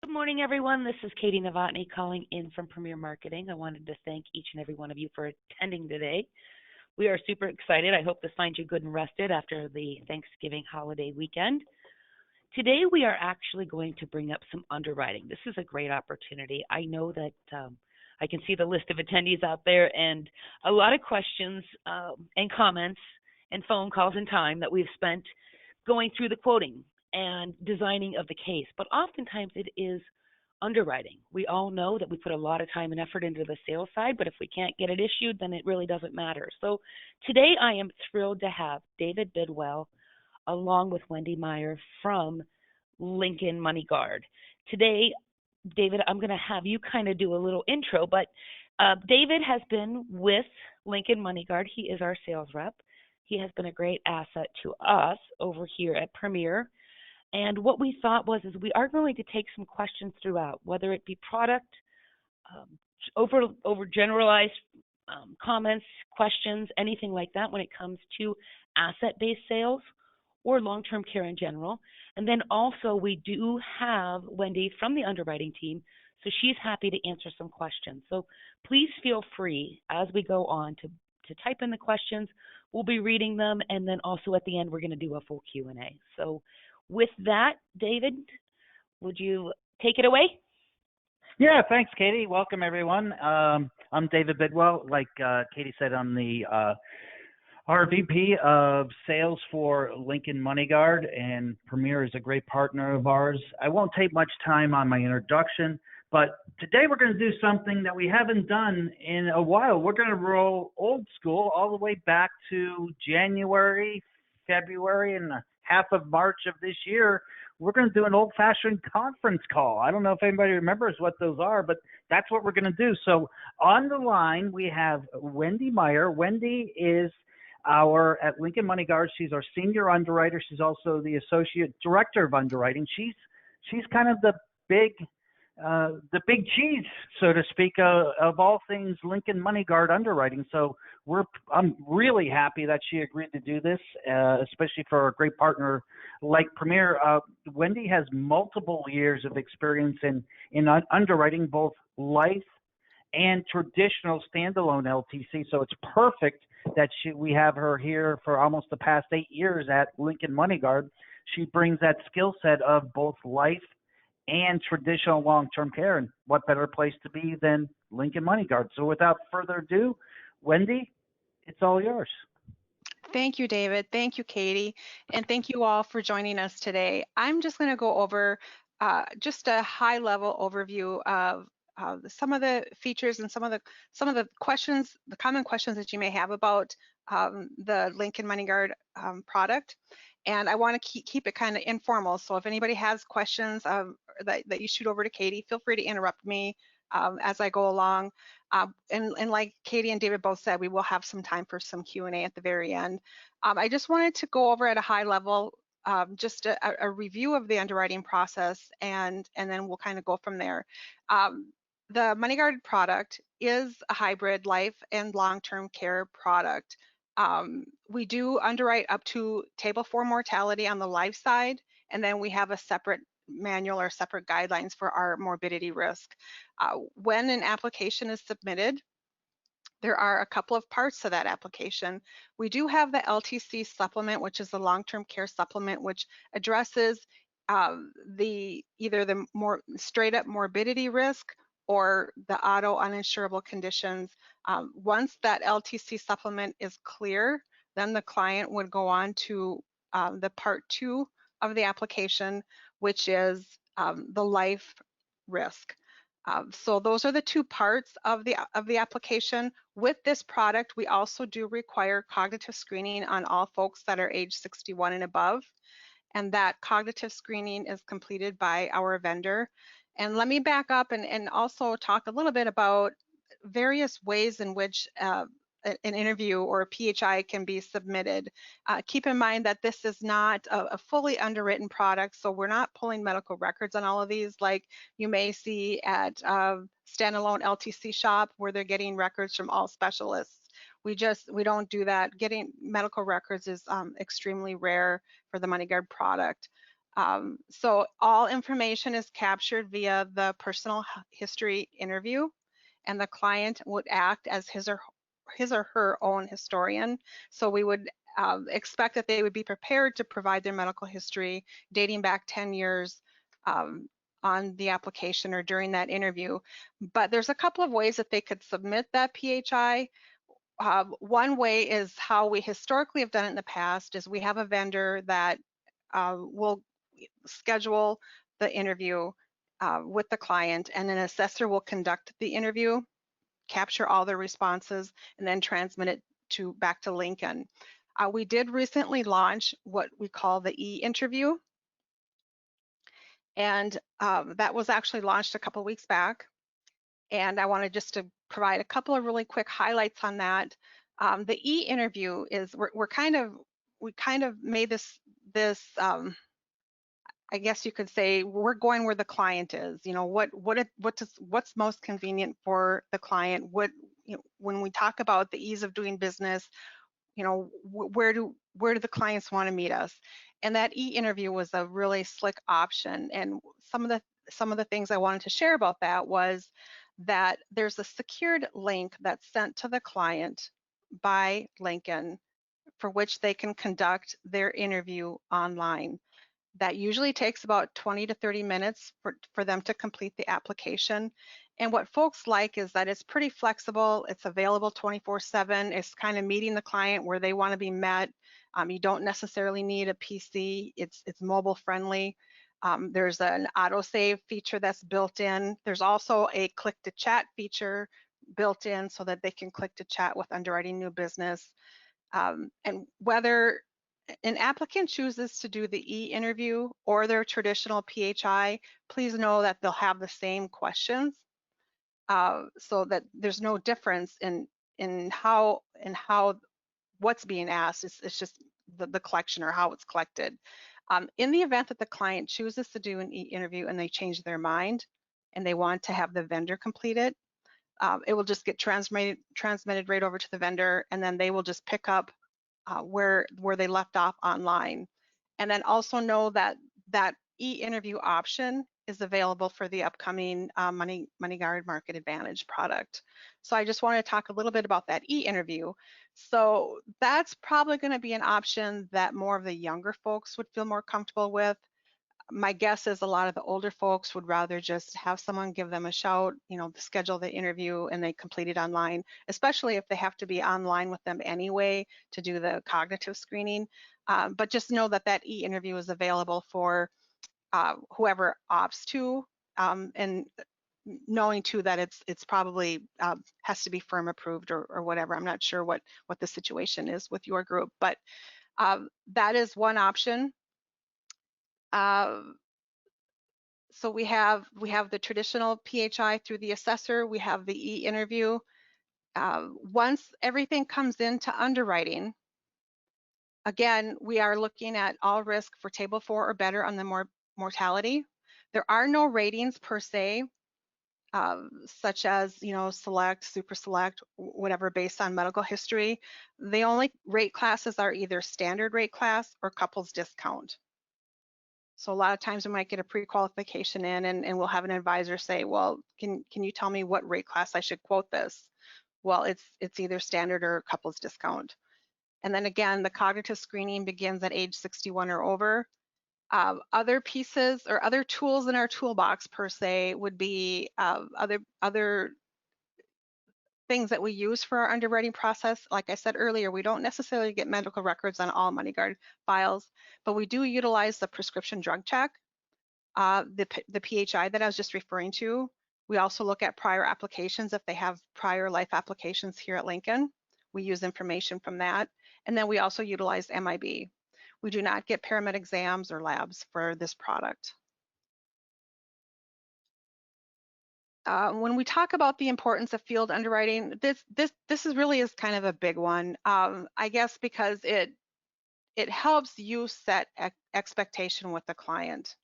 Good morning, everyone. This is Katie Novotny calling in from Premier Marketing. I wanted to thank each and every one of you for attending today. We are super excited. I hope this finds you good and rested after the Thanksgiving holiday weekend. Today, we are actually going to bring up some underwriting. This is a great opportunity. I know that I can see the list of attendees out there and a lot of questions and comments and phone calls and time that we've spent going through the quoting and designing of the case, but oftentimes it is underwriting. We all know that we put a lot of time and effort into the sales side, but if we can't get it issued, then it really doesn't matter. So today I am thrilled to have David Bidwell along with Wendy Meyer from Lincoln Moneyguard. Today, David, I'm going to have you kind of do a little intro, but David has been with Lincoln Moneyguard. He is our sales rep. He has been a great asset to us over here at Premier. And what we thought was we are going to take some questions throughout, whether it be product, over generalized comments, questions, anything like that when it comes to asset-based sales or long-term care in general. And then also we do have Wendy from the underwriting team, so she's happy to answer some questions. So please feel free as we go on to type in the questions. We'll be reading them, and then also at the end we're going to do a full Q&A. So with that, David, would you take it away? Yeah, thanks, Katie. Welcome, everyone. I'm David Bidwell. Like Katie said, I'm the RVP of Sales for Lincoln Moneyguard, and Premier is a great partner of ours. I won't take much time on my introduction, but today we're going to do something that we haven't done in a while. We're going to roll old school all the way back to January, February, and half of March of this year. We're going to do an old-fashioned conference call. I don't know if anybody remembers what those are, but that's what we're going to do. So on the line, we have Wendy Meyer. Wendy is at Lincoln Moneyguard. She's our senior underwriter. She's also the associate director of underwriting. She's kind of the big cheese, so to speak, of all things Lincoln Moneyguard underwriting. So I'm really happy that she agreed to do this, especially for a great partner like Premier. Wendy has multiple years of experience in underwriting both life and traditional standalone LTC. So it's perfect that we have her here for almost the past 8 years at Lincoln Moneyguard. She brings that skill set of both life and traditional long-term care, and what better place to be than Lincoln Moneyguard. So without further ado, Wendy, it's all yours. Thank you, David. Thank you, Katie. And thank you all for joining us today. I'm just going to go over just a high-level overview of some of the features and some of the questions, the common questions that you may have about the Lincoln Moneyguard product. And I want to keep it kind of informal. So if anybody has questions that you shoot over to Katie, feel free to interrupt me as I go along. And like Katie and David both said, we will have some time for some Q&A at the very end. I just wanted to go over at a high level just a review of the underwriting process, and then we'll kind of go from there. The Moneyguard product is a hybrid life and long-term care product. We do underwrite up to table 4 mortality on the life side, and then we have a separate manual or separate guidelines for our morbidity risk. When an application is submitted, there are a couple of parts to that application. We do have the LTC supplement, which is the long-term care supplement, which addresses either the more straight up morbidity risk or the auto uninsurable conditions. Once that LTC supplement is clear, then the client would go on to the part 2 of the application, which is the life risk. So those are the 2 parts of the application. With this product, we also do require cognitive screening on all folks that are age 61 and above, and that cognitive screening is completed by our vendor. And let me back up and also talk a little bit about various ways in which an interview or a PHI can be submitted. Keep in mind that this is not a fully underwritten product, so we're not pulling medical records on all of these like you may see at standalone LTC shop where they're getting records from all specialists. We don't do that. Getting medical records is extremely rare for the Moneyguard product. So all information is captured via the personal history interview, and the client would act as his or her own historian. So we would expect that they would be prepared to provide their medical history dating back 10 years on the application or during that interview. But there's a couple of ways that they could submit that PHI. One way is how we historically have done it in the past is we have a vendor that will schedule the interview with the client, and an assessor will conduct the interview, capture all the responses, and then transmit it back to Lincoln. We did recently launch what we call the e-interview, and that was actually launched a couple weeks back. And I wanted just to provide a couple of really quick highlights on that. The e-interview is we kind of made this I guess you could say we're going where the client is. You know, what's most convenient for the client. When we talk about the ease of doing business, you know, where do the clients want to meet us? And that e-interview was a really slick option. And some of the things I wanted to share about that was that there's a secured link that's sent to the client by Lincoln for which they can conduct their interview online. That usually takes about 20 to 30 minutes for them to complete the application. And what folks like is that it's pretty flexible. It's available 24/7. It's kind of meeting the client where they want to be met. You don't necessarily need a PC. It's mobile friendly. There's an autosave feature that's built in. There's also a click to chat feature built in so that they can click to chat with underwriting new business. And whether an applicant chooses to do the e-interview or their traditional PHI, please know that they'll have the same questions, so that there's no difference in how what's being asked. It's just the collection or how it's collected. In the event that the client chooses to do an e-interview and they change their mind and they want to have the vendor complete it, it will just get transmitted right over to the vendor, and then they will just pick up where they left off online. And then also know that that e-interview option is available for the upcoming Moneyguard Market Advantage product. So I just want to talk a little bit about that e-interview. So that's probably going to be an option that more of the younger folks would feel more comfortable with. My guess is a lot of the older folks would rather just have someone give them a shout, you know, schedule the interview and they complete it online, especially if they have to be online with them anyway to do the cognitive screening. But just know that that e-interview is available for whoever opts to, and knowing too that it's probably has to be firm approved or whatever. I'm not sure what the situation is with your group, but that is one option. So we have the traditional PHI through the assessor. We have the e-interview. Once everything comes into underwriting, again, we are looking at all risk for table 4 or better on the mortality. There are no ratings per se, such as, you know, select, super select, whatever, based on medical history. The only rate classes are either standard rate class or couples discount. So a lot of times we might get a pre-qualification in, and we'll have an advisor say, well, can you tell me what rate class I should quote this? Well, it's either standard or couples discount. And then again, the cognitive screening begins at age 61 or over. Other pieces or other tools in our toolbox per se would be other things that we use for our underwriting process. Like I said earlier, we don't necessarily get medical records on all Moneyguard files, but we do utilize the prescription drug check, the PHI that I was just referring to. We also look at prior applications if they have prior life applications here at Lincoln. We use information from that. And then we also utilize MIB. We do not get paramed exams or labs for this product. When we talk about the importance of field underwriting, this really is kind of a big one, I guess, because it helps you set expectation with the client.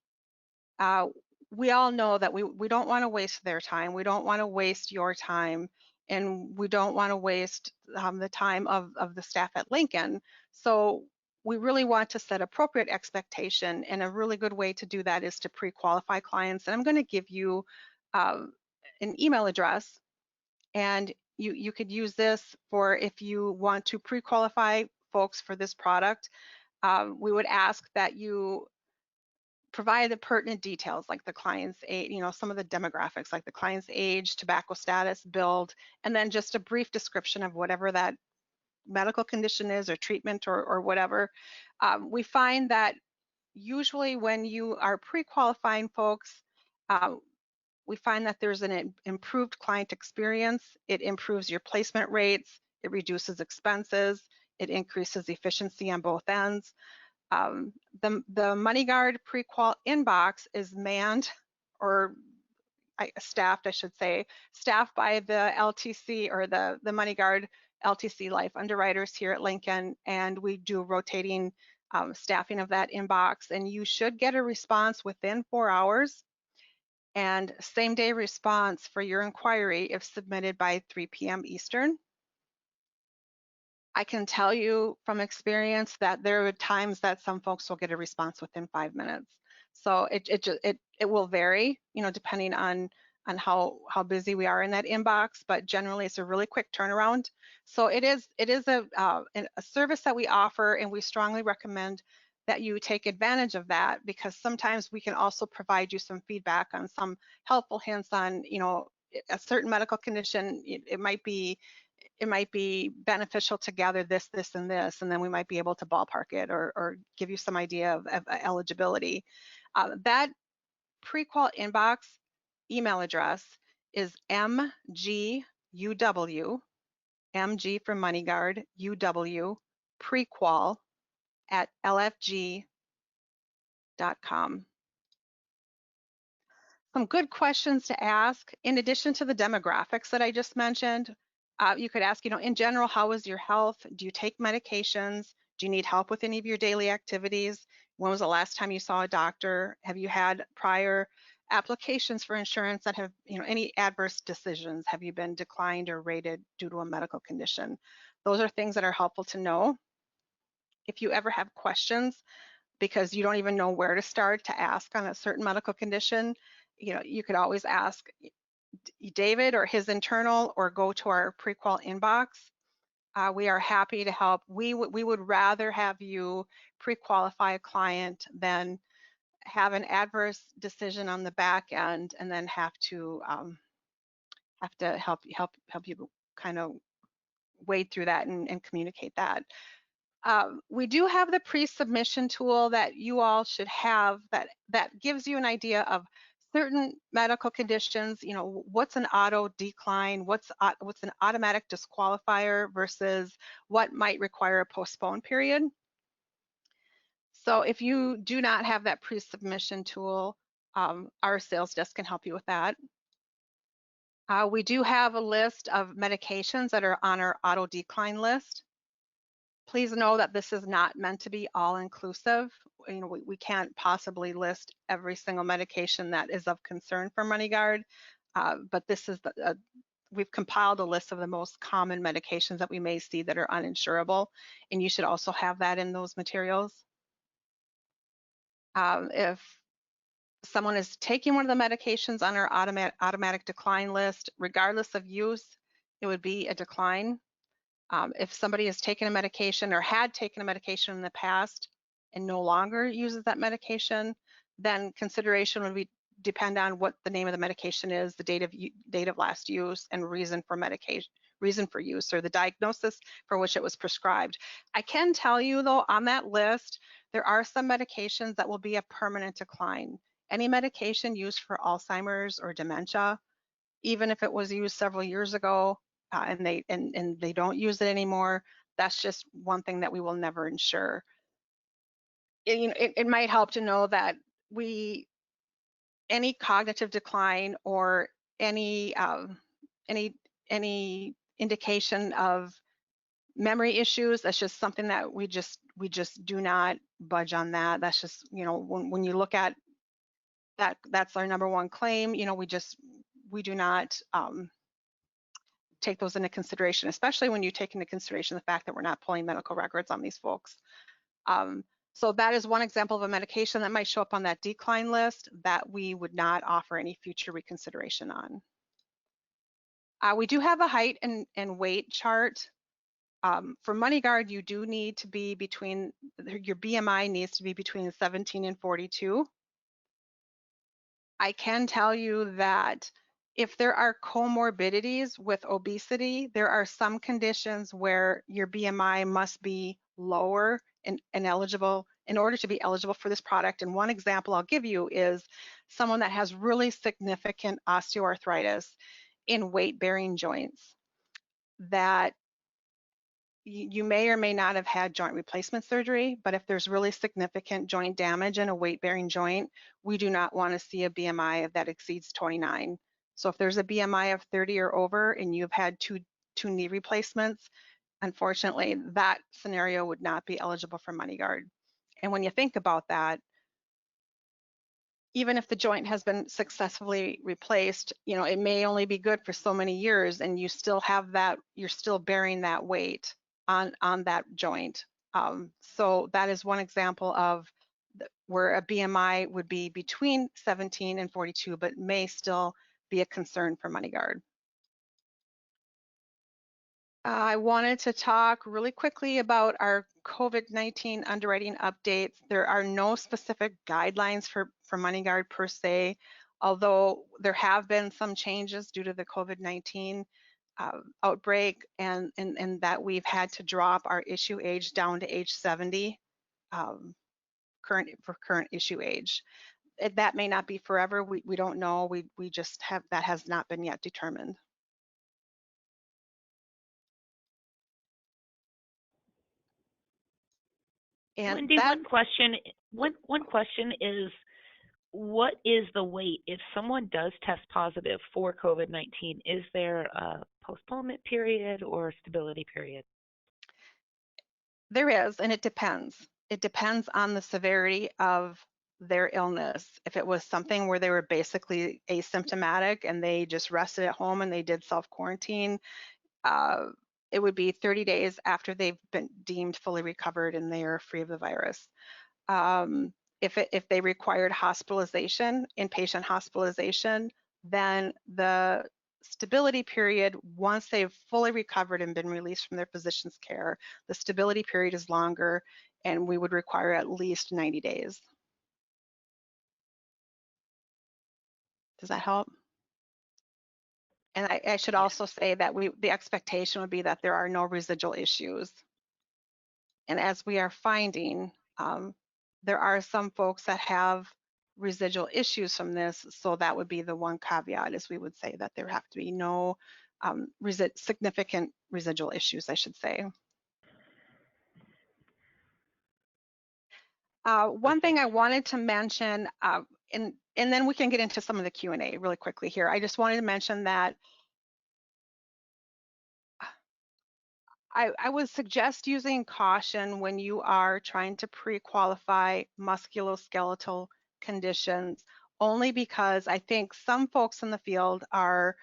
We all know that we don't want to waste their time. We don't want to waste your time, and we don't want to waste the time of the staff at Lincoln. So we really want to set appropriate expectation, and a really good way to do that is to pre-qualify clients. And I'm going to give you an email address, and you could use this for if you want to pre-qualify folks for this product. We would ask that you provide the pertinent details like the client's age, some of the demographics like the client's age, tobacco status, build, and then just a brief description of whatever that medical condition is or treatment or whatever. We find that usually when you are pre-qualifying folks, we find that there's an improved client experience. It improves your placement rates, it reduces expenses, it increases efficiency on both ends. The Moneyguard pre-qual inbox is manned, or staffed, I should say, staffed by the LTC or the Moneyguard LTC life underwriters here at Lincoln, and we do rotating staffing of that inbox, and you should get a response within 4 hours, and same day response for your inquiry if submitted by 3 p.m. Eastern. I can tell you from experience that there are times that some folks will get a response within 5 minutes. So it will vary, depending on how busy we are in that inbox, but generally it's a really quick turnaround. So it is a service that we offer, and we strongly recommend that you take advantage of that, because sometimes we can also provide you some feedback on some helpful hints on, a certain medical condition. It might be beneficial to gather this, and this, and then we might be able to ballpark it or give you some idea of eligibility. That pre-qual inbox email address is mguw, MG for Moneyguard, UW, prequal at lfg.com. Some good questions to ask. In addition to the demographics that I just mentioned, you could ask, in general, how is your health? Do you take medications? Do you need help with any of your daily activities? When was the last time you saw a doctor? Have you had prior applications for insurance that have, any adverse decisions? Have you been declined or rated due to a medical condition? Those are things that are helpful to know. If you ever have questions because you don't even know where to start to ask on a certain medical condition, you could always ask David or his internal, or go to our pre-qual inbox. We are happy to help. We would rather have you pre-qualify a client than have an adverse decision on the back end and then have to help you kind of wade through that and communicate that. We do have the pre-submission tool that you all should have that gives you an idea of certain medical conditions, what's an auto decline, what's an automatic disqualifier versus what might require a postpone period. So if you do not have that pre-submission tool, our sales desk can help you with that. We do have a list of medications that are on our auto decline list. Please know that this is not meant to be all-inclusive. We can't possibly list every single medication that is of concern for Moneyguard, but this is we've compiled a list of the most common medications that we may see that are uninsurable, and you should also have that in those materials. If someone is taking one of the medications on our automatic decline list, regardless of use, it would be a decline. If somebody has taken a medication or had taken a medication in the past and no longer uses that medication, then consideration would depend on what the name of the medication is, the date of last use, and reason for use, or the diagnosis for which it was prescribed. I can tell you though, on that list, there are some medications that will be a permanent decline. Any medication used for Alzheimer's or dementia, even if it was used several years ago, and they don't use it anymore, that's just one thing that we will never insure. It might help to know that any cognitive decline or any indication of memory issues, that's just something that we just do not budge on that. That's just, when you look at that, that's our number one claim. We do not take those into consideration, especially when you take into consideration the fact that we're not pulling medical records on these folks. So that is one example of a medication that might show up on that decline list that we would not offer any future reconsideration on. We do have a height and weight chart. For Moneyguard, you do need to be between, your BMI needs to be between 17 and 42. I can tell you that if there are comorbidities with obesity, there are some conditions where your BMI must be lower and eligible in order to be eligible for this product. And one example I'll give you is someone that has really significant osteoarthritis in weight-bearing joints that you may or may not have had joint replacement surgery, but if there's really significant joint damage in a weight-bearing joint, we do not want to see a BMI that exceeds 29. So if there's a BMI of 30 or over and you've had two knee replacements, unfortunately, that scenario would not be eligible for Moneyguard. And when you think about that, even if the joint has been successfully replaced, you know, it may only be good for so many years and you still have that, you're still bearing that weight on that joint. So that is one example of where a BMI would be between 17 and 42, but may still be a concern for Moneyguard. I wanted to talk really quickly about our COVID-19 underwriting updates. There are no specific guidelines for Moneyguard per se, although there have been some changes due to the COVID-19 outbreak and that we've had to drop our issue age down to age 70 current issue age. That may not be forever. We don't know. We just have, that has not been yet determined. And Wendy, that, one question is, what is the wait if someone does test positive for COVID-19? Is there a postponement period or stability period? there is, and it depends. It depends on the severity of their illness. If it was something where they were basically asymptomatic and they just rested at home and they did self-quarantine, it would be 30 days after they've been deemed fully recovered and they are free of the virus. If they required hospitalization, inpatient hospitalization, then the stability period, once they've fully recovered and been released from their physician's care, the stability period is longer and we would require at least 90 days. Does that help? And I should also say that the expectation would be that there are no residual issues. And as we are finding, there are some folks that have residual issues from this, so that would be the one caveat, is we would say that there have to be no significant residual issues, I should say. One thing I wanted to mention, and then we can get into some of the Q&A really quickly here. I just wanted to mention that I would suggest using caution when you are trying to pre-qualify musculoskeletal conditions, only because I think some folks in the field are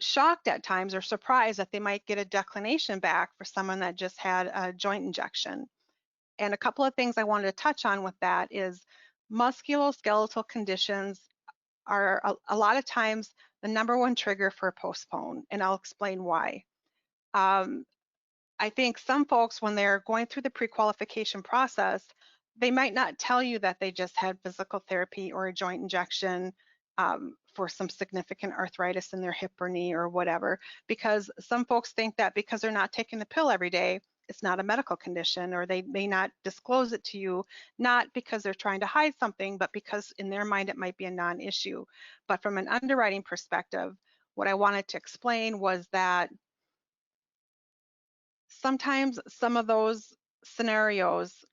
shocked at times or surprised that they might get a declination back for someone that just had a joint injection. And a couple of things I wanted to touch on with that is musculoskeletal conditions are a lot of times the #1 trigger for a postpone, and I'll explain why. I think some folks, when they're going through the pre-qualification process, they might not tell you that they just had physical therapy or a joint injection for some significant arthritis in their hip or knee or whatever, because some folks think that because they're not taking the pill every day, it's not a medical condition, or they may not disclose it to you, not because they're trying to hide something, but because in their mind it might be a non-issue. But from an underwriting perspective, what I wanted to explain was that sometimes some of those scenarios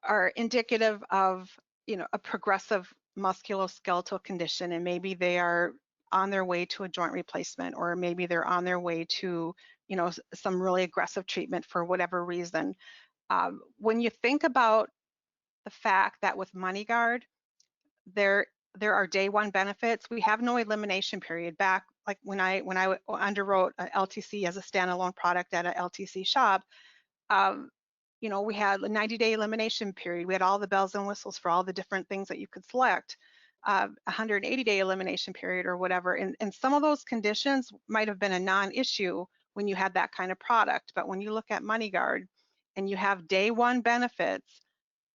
are indicative of, you know, a progressive musculoskeletal condition, and maybe they are on their way to a joint replacement, or maybe they're on their way to, you know, some really aggressive treatment for whatever reason. When you think about the fact that with Moneyguard, there are day one benefits. We have no elimination period. Back like when I underwrote a LTC as a standalone product at a LTC shop, we had a 90-day elimination period. We had all the bells and whistles for all the different things that you could select, 180-day elimination period or whatever. And some of those conditions might have been a non-issue when you had that kind of product. But when you look at Moneyguard and you have day one benefits,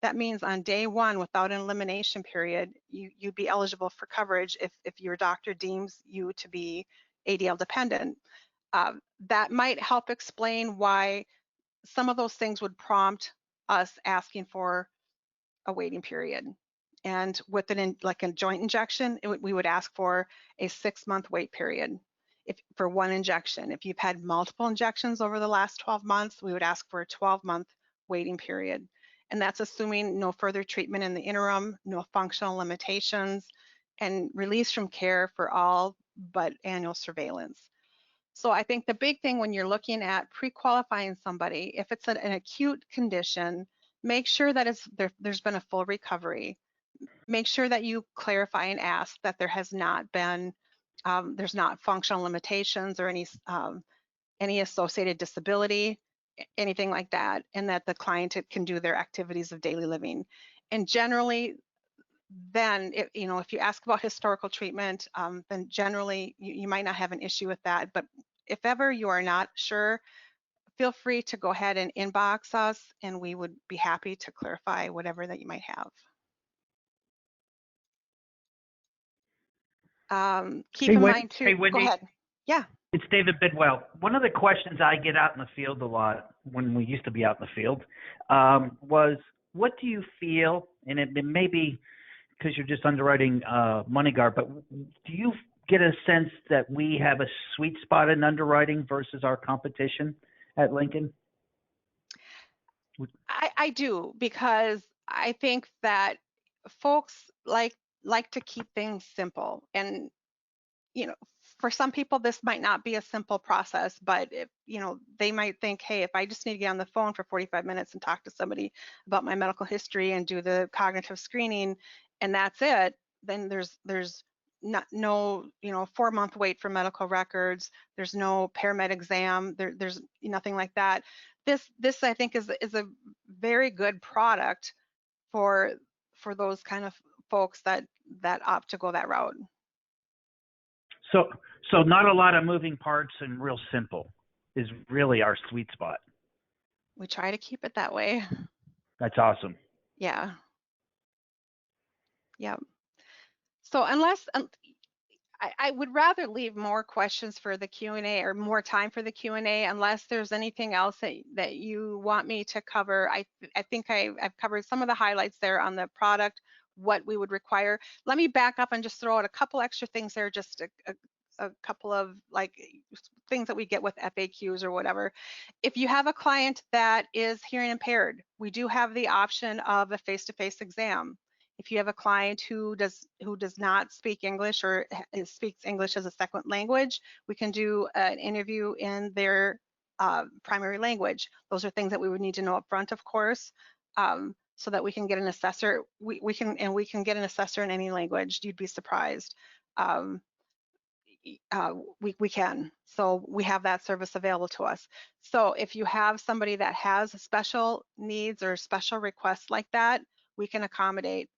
that means on day one, without an elimination period, you'd be eligible for coverage if your doctor deems you to be ADL dependent. That might help explain why some of those things would prompt us asking for a waiting period. And with like a joint injection, we would ask for a 6-month wait period for one injection. If you've had multiple injections over the last 12 months, we would ask for a 12-month waiting period. And that's assuming no further treatment in the interim, no functional limitations, and release from care for all but annual surveillance. So I think the big thing when you're looking at pre-qualifying somebody, if it's an acute condition, make sure that there's been a full recovery. Make sure that you clarify and ask that there has not been, there's not functional limitations or any associated disability, anything like that, and that the client can do their activities of daily living. And generally, then if you ask about historical treatment, then generally you might not have an issue with that. But if ever you are not sure, feel free to go ahead and inbox us, and we would be happy to clarify whatever that you might have. Keep in mind too. Hey, Wendy. Go ahead. Yeah. It's David Bidwell. One of the questions I get out in the field a lot when we used to be out in the field was, what do you feel, and it may be because you're just underwriting Moneyguard, but do you get a sense that we have a sweet spot in underwriting versus our competition at Lincoln? I do, because I think that folks like to keep things simple. And for some people, this might not be a simple process, but if, they might think, hey, if I just need to get on the phone for 45 minutes and talk to somebody about my medical history and do the cognitive screening, and that's it, then there's no 4-month wait for medical records. There's no paramed exam. There's nothing like that. This I think is a very good product for those kind of folks that opt to go that route. So not a lot of moving parts and real simple is really our sweet spot. We try to keep it that way. That's awesome. Yeah. Yeah. So unless I would rather leave more questions for the Q&A, or more time for the Q&A, unless there's anything else that you want me to cover. I think I've covered some of the highlights there on the product, what we would require. Let me back up and just throw out a couple extra things there, just a couple of like things that we get with FAQs or whatever. If you have a client that is hearing impaired, we do have the option of a face-to-face exam. If you have a client who does not speak English or speaks English as a second language, we can do an interview in their primary language. Those are things that we would need to know up front, of course, so that we can get an assessor. We can get an assessor in any language. You'd be surprised. We can. So we have that service available to us. So if you have somebody that has special needs or special requests like that, we can accommodate.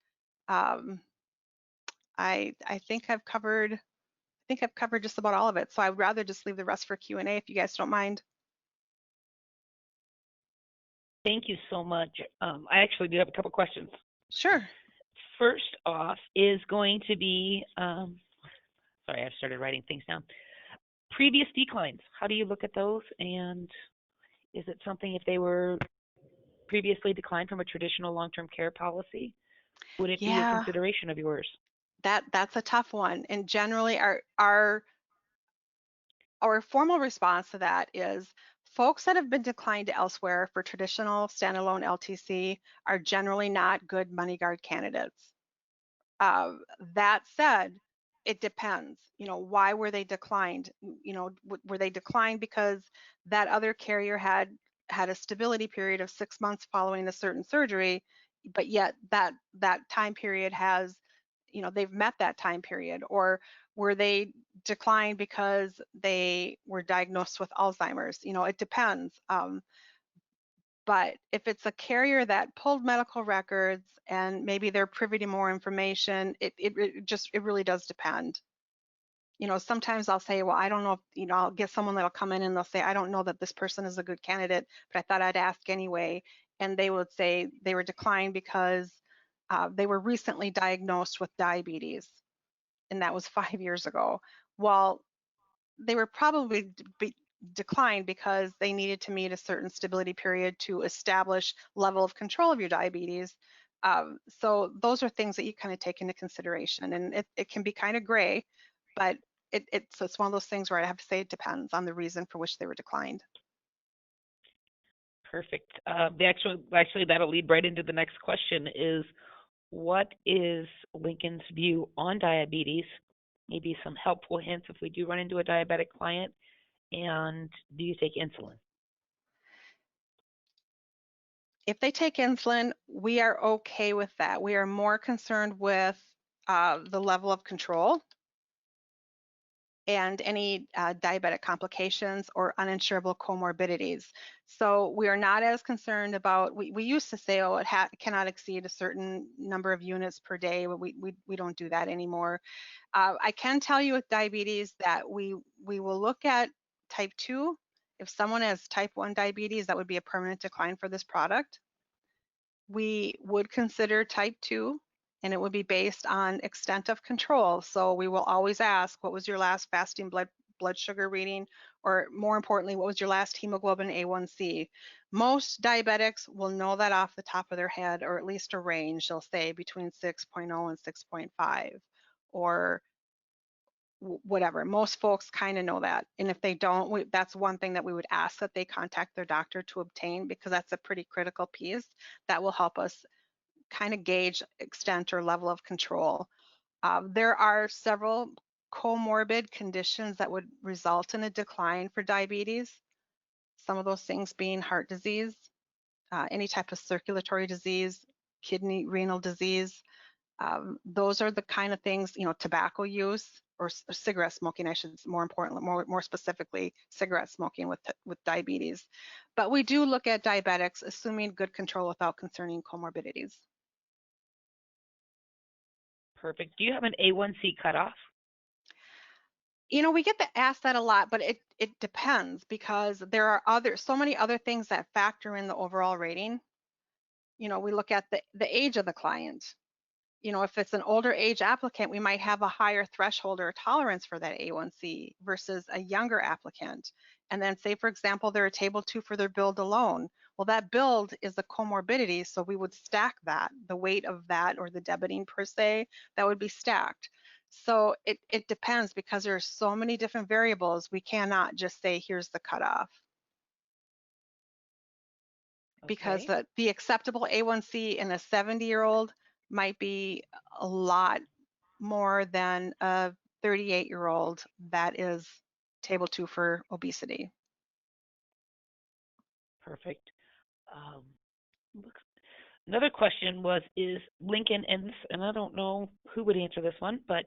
I think I've covered just about all of it. So I'd rather just leave the rest for Q&A if you guys don't mind. Thank you so much. I actually do have a couple questions. Sure. First off is going to be, sorry, I've started writing things down. Previous declines, how do you look at those? And is it something, if they were previously declined from a traditional long-term care policy, would it be a consideration of yours? That's a tough one. And generally our formal response to that is folks that have been declined elsewhere for traditional standalone LTC are generally not good Moneyguard candidates. That said, it depends. Why were they declined? Were they declined because that other carrier had a stability period of 6 months following a certain surgery, but yet that time period has, they've met that time period? Or were they declined because they were diagnosed with Alzheimer's? It depends. But if it's a carrier that pulled medical records and maybe they're privy to more information, it really does depend. Sometimes I'll say, well, I don't know if, I'll get someone that'll come in and they'll say, I don't know that this person is a good candidate, but I thought I'd ask anyway. And they would say they were declined because they were recently diagnosed with diabetes, and that was 5 years ago. Well, they were probably declined because they needed to meet a certain stability period to establish level of control of your diabetes. So those are things that you kind of take into consideration, and it can be kind of gray, but it's one of those things where I have to say it depends on the reason for which they were declined. Perfect. Actually, that'll lead right into the next question is, what is Lincoln's view on diabetes? Maybe some helpful hints if we do run into a diabetic client. And do you take insulin? If they take insulin, we are okay with that. We are more concerned with the level of control and any diabetic complications or uninsurable comorbidities. So we are not as concerned about, we used to say, oh, it cannot exceed a certain number of units per day, but we don't do that anymore. I can tell you with diabetes that we will look at type 2. If someone has type 1 diabetes, that would be a permanent decline for this product. We would consider type 2, and it would be based on extent of control. So we will always ask, what was your last fasting blood sugar reading? Or more importantly, what was your last hemoglobin A1C? Most diabetics will know that off the top of their head, or at least a range. They'll say between 6.0 and 6.5, or whatever. Most folks kind of know that. And if they don't, that's one thing that we would ask that they contact their doctor to obtain, because that's a pretty critical piece that will help us kind of gauge extent or level of control. There are several comorbid conditions that would result in a decline for diabetes. Some of those things being heart disease, any type of circulatory disease, kidney, renal disease. Those are the kind of things, tobacco use or cigarette smoking, I should more importantly, more specifically, cigarette smoking with diabetes. But we do look at diabetics, assuming good control without concerning comorbidities. Perfect. Do you have an A1C cutoff? We get asked that a lot, but it depends, because there are so many other things that factor in the overall rating. We look at the age of the client. If it's an older age applicant, we might have a higher threshold or tolerance for that A1C versus a younger applicant. And then say, for example, they're a table 2 for their build alone. Well, that build is a comorbidity, so we would stack that, the weight of that, or the debiting per se, that would be stacked. So it depends, because there are so many different variables. We cannot just say, here's the cutoff. Because Okay. the acceptable A1C in a 70-year-old might be a lot more than a 38-year-old that is table 2 for obesity. Perfect. Another question is Lincoln, and I don't know who would answer this one, but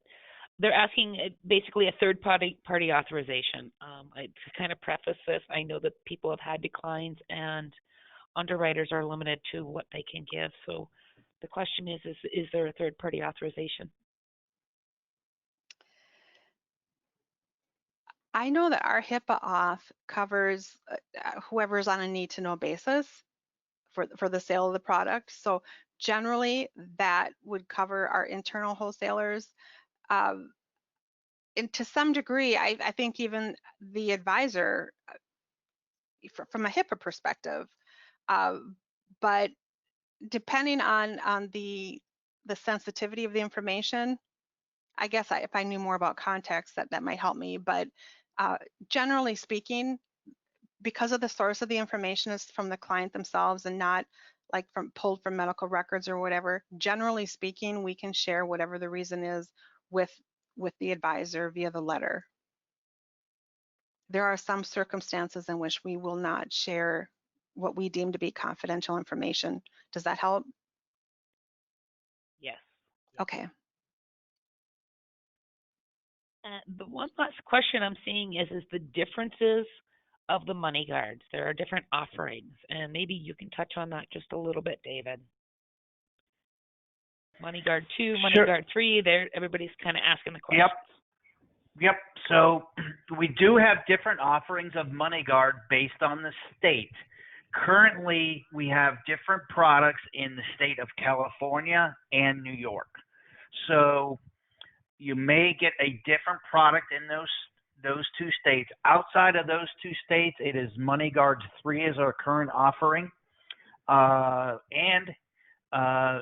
they're asking basically a third party authorization. To kind of preface this, I know that people have had declines and underwriters are limited to what they can give. So the question is there a third party authorization? I know that our HIPAA auth covers whoever's on a need to know basis for the sale of the product. So generally that would cover our internal wholesalers. And to some degree, I think even the advisor from a HIPAA perspective. But depending on the sensitivity of the information, I guess if I knew more about context, that might help me. But generally speaking, because of the source of the information is from the client themselves and not like pulled from medical records or whatever, generally speaking, we can share whatever the reason is with the advisor via the letter. There are some circumstances in which we will not share what we deem to be confidential information. Does that help? Yes. Okay. The one last question I'm seeing is the differences of the Moneyguards. There are different offerings, and maybe you can touch on that just a little bit, David. Moneyguard 2, Sure. Moneyguard 3, everybody's kind of asking the questions. Yep. So we do have different offerings of Moneyguard based on the state. Currently, we have different products in the state of California and New York. So you may get a different product in those two states. Outside of those two states, it is Moneyguard 3 is our current offering. And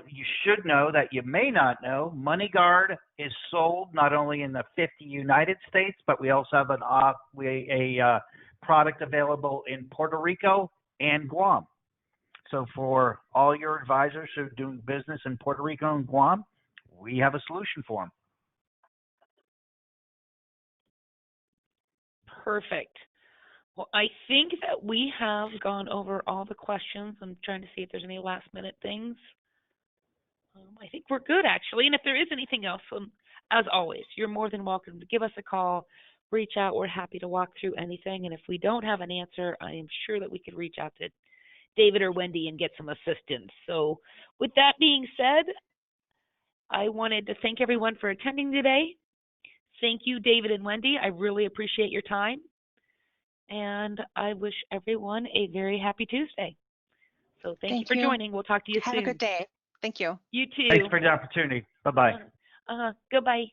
you should know that you may not know, Moneyguard is sold not only in the 50 United States, but we also have a product available in Puerto Rico and Guam. So for all your advisors who are doing business in Puerto Rico and Guam, we have a solution for them. Perfect. Well, I think that we have gone over all the questions. I'm trying to see if there's any last minute things. I think we're good, actually. And if there is anything else, as always, you're more than welcome to give us a call, reach out. We're happy to walk through anything. And if we don't have an answer, I am sure that we could reach out to David or Wendy and get some assistance. So with that being said, I wanted to thank everyone for attending today. Thank you, David and Wendy. I really appreciate your time. And I wish everyone a very happy Tuesday. So thank you for joining. We'll talk to you soon. Have a good day. Thank you. You too. Thanks for the opportunity. Bye-bye. Goodbye.